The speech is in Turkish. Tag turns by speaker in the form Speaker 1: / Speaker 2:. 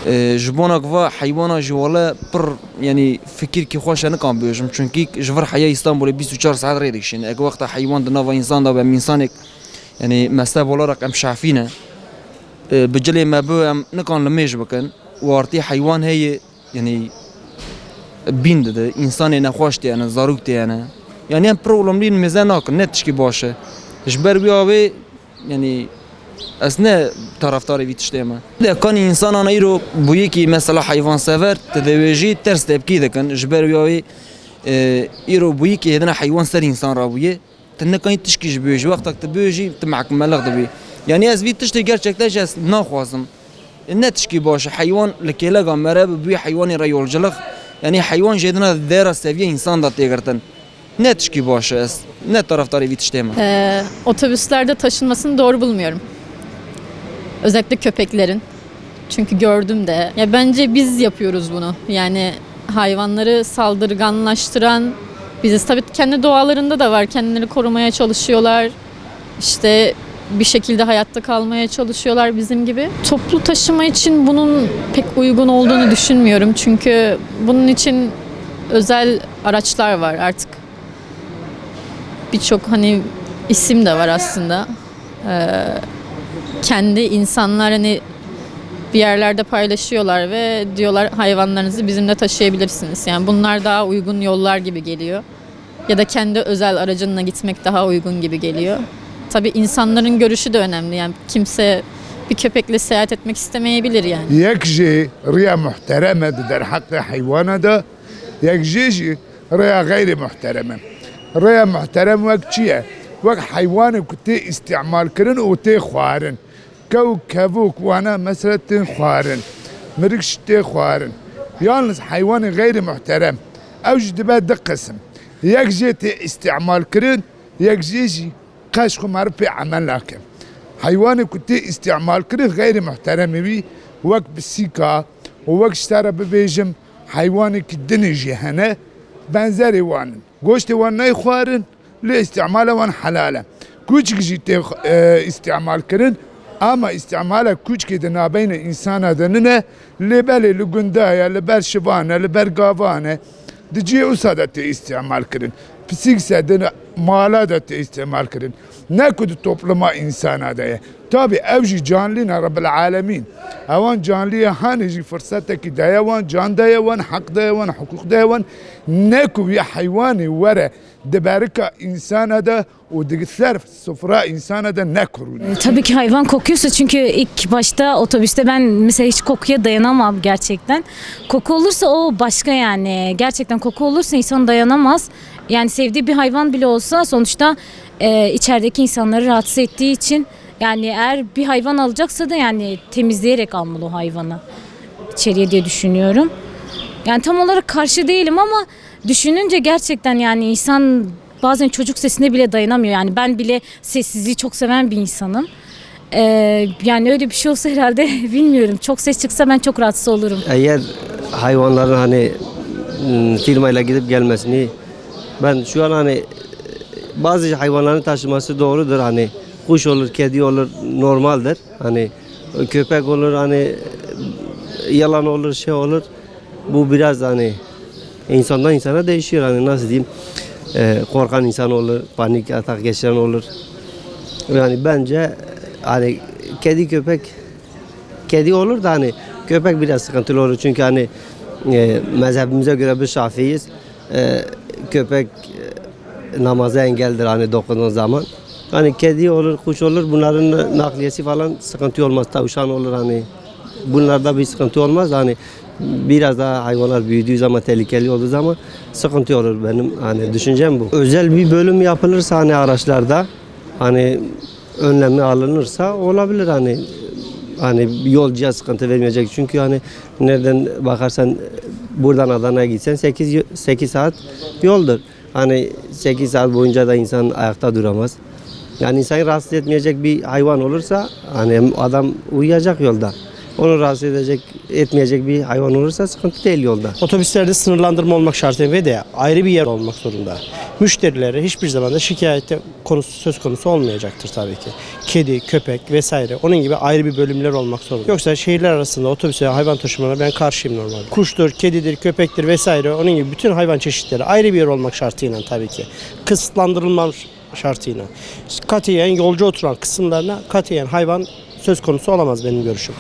Speaker 1: جبانك و حیوانا جواله پر یعنی فکر کی خوش نکام بیشم چونکی جور حیا استانبول 24 ساعت ریدیشین اگه وقت حیوان دنا و انسان دا و انسان یعنی مسته ولا رقم شعفینه بجلی ما بو ام نکان لمیج بکن وارتی حیوان هی یعنی بیند ده انسان نخواشتی انا زاروکتی انا یعنی هم پرولم لین میزان نکن نتشکی باشه جبر بیاوی یعنی از نه طرفدار ویتشتیم. کانی انسان آنایی رو بویی که مثلا حیوان سفر تدویجی ترس تبکی دکن جبر بیاوی ایرو بویی که هدنا حیوان سر انسان را بویه تنه کانی تشکیش بیوجی وقتا تبیوجی تمعک ملق دبی یعنی از ویتشتی گرچکتاش از نخوازم نه تشکی باشه حیوان لکیلا مراب بوی حیوانی رایول جلخ یعنی حیوان جدنا دیر سویه انسان داد تیگرتن ne tişki başı ne taraftarı vitiştemi.
Speaker 2: Otobüslerde taşınmasını doğru bulmuyorum. Özellikle köpeklerin. Çünkü gördüm de. Ya bence biz yapıyoruz bunu. Yani hayvanları saldırganlaştıran biziz. Tabii kendi doğalarında da var. Kendileri korumaya çalışıyorlar. İşte bir şekilde hayatta kalmaya çalışıyorlar bizim gibi. Toplu taşıma için bunun pek uygun olduğunu düşünmüyorum. Çünkü bunun için özel araçlar var artık. Birçok hani isim de var aslında. Kendi insanlar hani bir yerlerde paylaşıyorlar ve diyorlar hayvanlarınızı bizimle taşıyabilirsiniz. Yani bunlar daha uygun yollar gibi geliyor. Ya da kendi özel aracınla gitmek daha uygun gibi geliyor. Tabii insanların görüşü de önemli. Yani kimse bir köpekle seyahat etmek istemeyebilir yani.
Speaker 3: يكجي ريا محترمة در حق حيوانه ده يكجي ريا غير محترمة ريا محترم وقت چیه وقت حيوان كتي استعمال كرن وتي خوارن كو كفوك وانا مثلا تي خوارن مركش تي خوارن يالنس حيوان غير محترم اوج دبا قسم يكجي تي استعمال كرن يكجي قاشخو معرفة عمل لكن حيوان كتي استعمال كرن غير محترم بي وقت بالسيكا ووقت اشترى ببيجم حيوانك الدنيا جهنة بنزري وانن قوشتي وانا يخوارن لاستعماله وان حلاله كوچك جيتي استعمال كرن اما استعماله كوچك دنا بين انسان دننا لبالي لقندايا لبال شبانه لبال قافانه دجي اسادة استعمال كرن psikse dene mala da istimal kırın. Ne kudu topluma insana da. Tabi evji canlina Rabbil Alemin. Avan canlıya hani fırsat ki dayavan, can dayavan, hak dayavan, hukuk dayavan. Ne kubi hayvani vere debarika insana da o digitler sofra insana da ne kurun.
Speaker 4: Tabii ki hayvan kokuyorsa çünkü ilk başta otobüste ben mesela hiç kokuya dayanamam gerçekten. Koku olursa o başka yani. Gerçekten koku olursa insan dayanamaz. Yani sevdiği bir hayvan bile olsa sonuçta içerideki insanları rahatsız ettiği için yani eğer bir hayvan alacaksa da yani temizleyerek almalı o hayvanı içeriye diye düşünüyorum. Yani tam olarak karşı değilim ama düşününce gerçekten yani insan bazen çocuk sesine bile dayanamıyor. Yani ben bile sessizliği çok seven bir insanım. Yani öyle bir şey olsa herhalde bilmiyorum. Çok ses çıksa ben çok rahatsız olurum.
Speaker 5: Eğer hayvanların hani firmayla gidip gelmesini ben şu an hani bazı hayvanların taşıması doğrudur hani kuş olur, kedi olur normaldir. Hani köpek olur hani yalan olur şey olur. Bu biraz hani insandan insana değişiyor hani nasıl diyeyim korkan insan olur, panik atak geçiren olur. Yani bence hani kedi olur da hani köpek biraz sıkıntılı olur çünkü hani mezhebimize göre biz Şafiiyiz. Köpek namaza engeldir hani dokunduğun zaman. Hani kedi olur, kuş olur bunların nakliyesi falan sıkıntı olmaz. Tavşan olur hani bunlarda bir sıkıntı olmaz. Hani biraz daha hayvanlar büyüdüğü zaman tehlikeli olduğu zaman sıkıntı olur benim hani düşüncem bu. Özel bir bölüm yapılırsa hani araçlarda hani önlemi alınırsa olabilir hani yolcuya sıkıntı vermeyecek çünkü hani nereden bakarsan buradan Adana'ya gitsen 8 saat yoldur. Hani 8 saat boyunca da insan ayakta duramaz. Yani insanı rahatsız etmeyecek bir hayvan olursa hani adam uyuyacak yolda. onu rahatsız etmeyecek bir hayvan olursa sıkıntı değil yolda.
Speaker 6: Otobüslerde sınırlandırma olmak şartıyla ve de ayrı bir yer olmak zorunda. Müşterilere hiçbir zaman da şikayette söz konusu olmayacaktır tabii ki. Kedi, köpek vesaire onun gibi ayrı bir bölümler olmak zorunda. Yoksa şehirler arasında otobüse hayvan taşımana ben karşıyım normalde. Kuştur, kedidir, köpektir vesaire onun gibi bütün hayvan çeşitleri ayrı bir yer olmak şartıyla tabii ki. Kısıtlandırılmam şartıyla. Katiyen yolcu oturan kısımlarına katiyen hayvan söz konusu olamaz benim görüşüm.